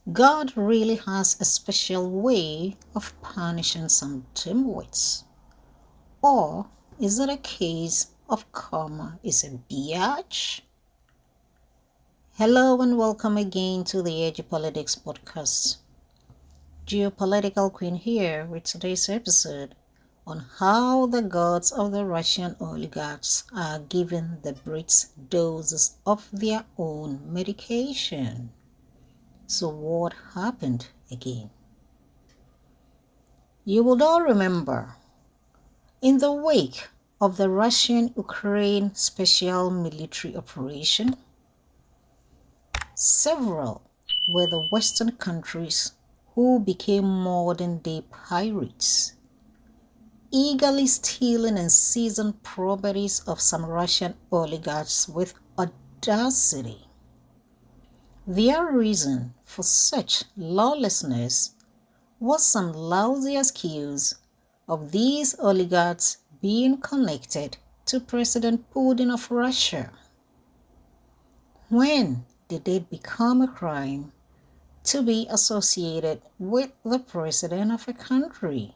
God really has a special way of punishing some dimwits? Or is it a case of karma is a biatch? Hello and welcome again to the Edge Politics podcast. Geopolitical Queen here with today's episode on how the gods of the Russian oligarchs are giving the Brits doses of their own medication. So what happened again? You would all remember, in the wake of the Russian-Ukraine special military operation, several were the Western countries who became modern-day pirates, eagerly stealing and seizing properties of some Russian oligarchs with audacity. Their reason for such lawlessness was some lousy excuse of these oligarchs being connected to President Putin of Russia. When did it become a crime to be associated with the president of a country?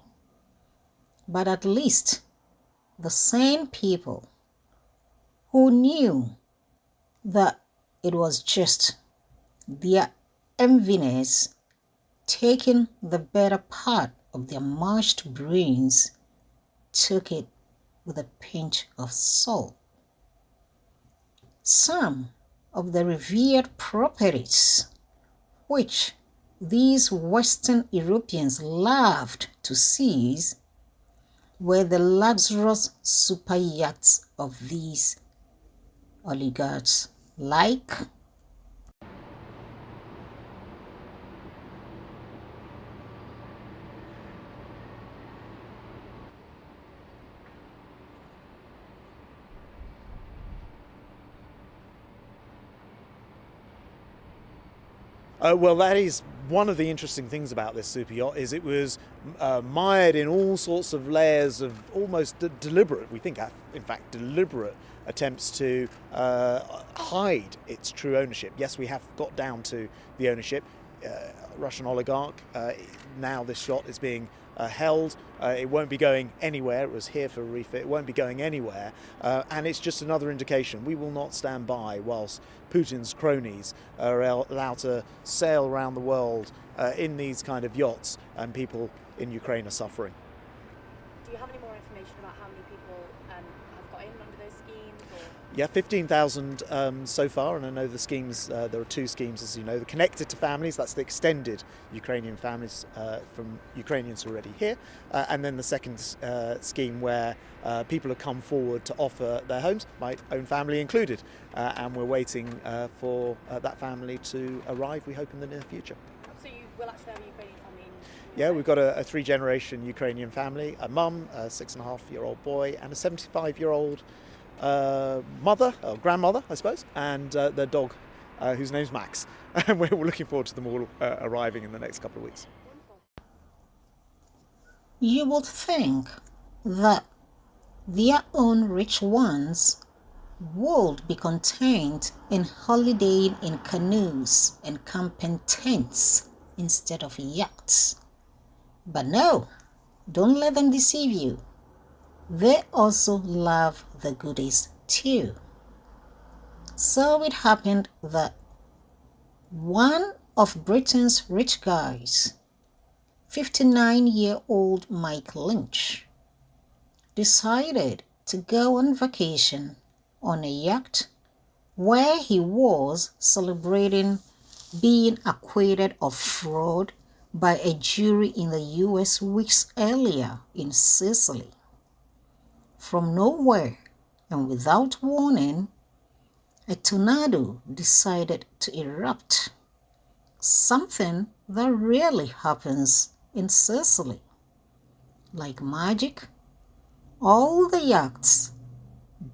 But at least the same people who knew that it was just their enviness taking the better part of their mashed brains took it with a pinch of salt. Some of the revered properties which these Western Europeans loved to seize were the luxurious super yachts of these oligarchs, like Well, that is one of the interesting things about this super yacht is it was mired in all sorts of layers of almost deliberate, we think, in fact, deliberate attempts to hide its true ownership. Yes, we have got down to the ownership. Russian oligarch. Now this yacht is being held. It won't be going anywhere. It was here for a refit. It won't be going anywhere. And it's just another indication. We will not stand by whilst Putin's cronies are allowed to sail around the world in these kind of yachts, and people in Ukraine are suffering. Do you have any more information about how many people have got in under those schemes? Yeah, 15,000 so far, and I know the schemes, there are two schemes, as you know, the connected to families, that's the extended Ukrainian families from Ukrainians already here, and then the second scheme where people have come forward to offer their homes, my own family included, and we're waiting for that family to arrive, we hope, in the near future. So you will actually have a Ukrainian family in Yeah, we've got a three-generation Ukrainian family, a mum, a 6.5-year-old boy, and a 75-year-old mother, or grandmother, I suppose, and their dog, whose name's Max. And we're looking forward to them all arriving in the next couple of weeks. you would think that their own rich ones would be content in holidaying in canoes and camping tents instead of yachts. But no, don't let them deceive you. They also love the goodies too. So it happened that one of Britain's rich guys, 59-year-old Mike Lynch, decided to go on vacation on a yacht where he was celebrating being acquitted of fraud by a jury in the US weeks earlier in Sicily. From nowhere and without warning, a tornado decided to erupt, something that rarely happens in Sicily. Like magic, all the yachts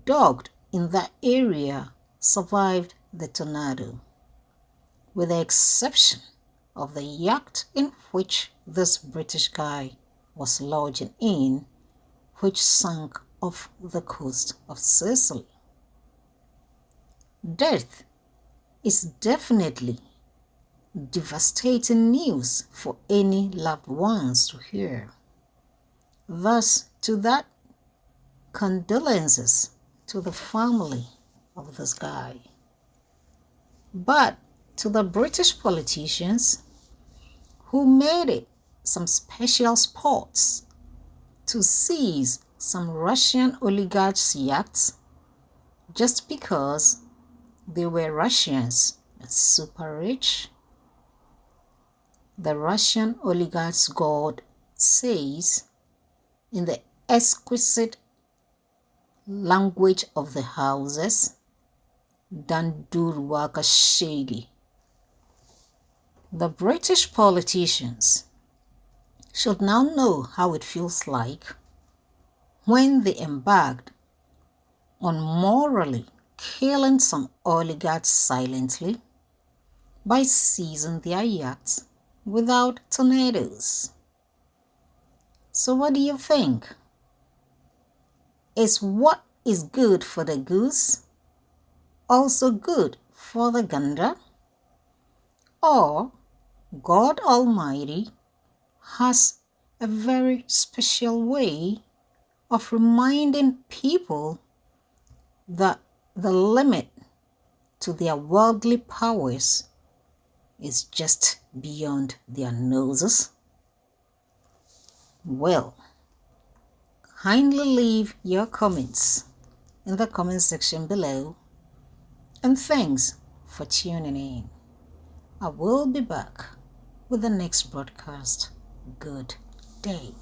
docked in that area survived the tornado, with the exception of the yacht in which this British guy was lodging in, which sank off the coast of Sicily. Death is definitely devastating news for any loved ones to hear. Thus, to that, condolences to the family of this guy. But to the British politicians who made it some special sports to seize some Russian oligarchs' yachts just because they were Russians and super rich, the Russian oligarchs' god says in the exquisite language of the houses, Dandurwaka Shegi. The British politicians should now know how it feels like when they embarked on morally killing some oligarchs silently by seizing their yachts without tornadoes. So what do you think? Is what is good for the goose also good for the gander? Or God Almighty has a very special way of reminding people that the limit to their worldly powers is just beyond their noses? Well, kindly leave your comments in the comment section below, and thanks for tuning in. I will be back with the next broadcast. Good day.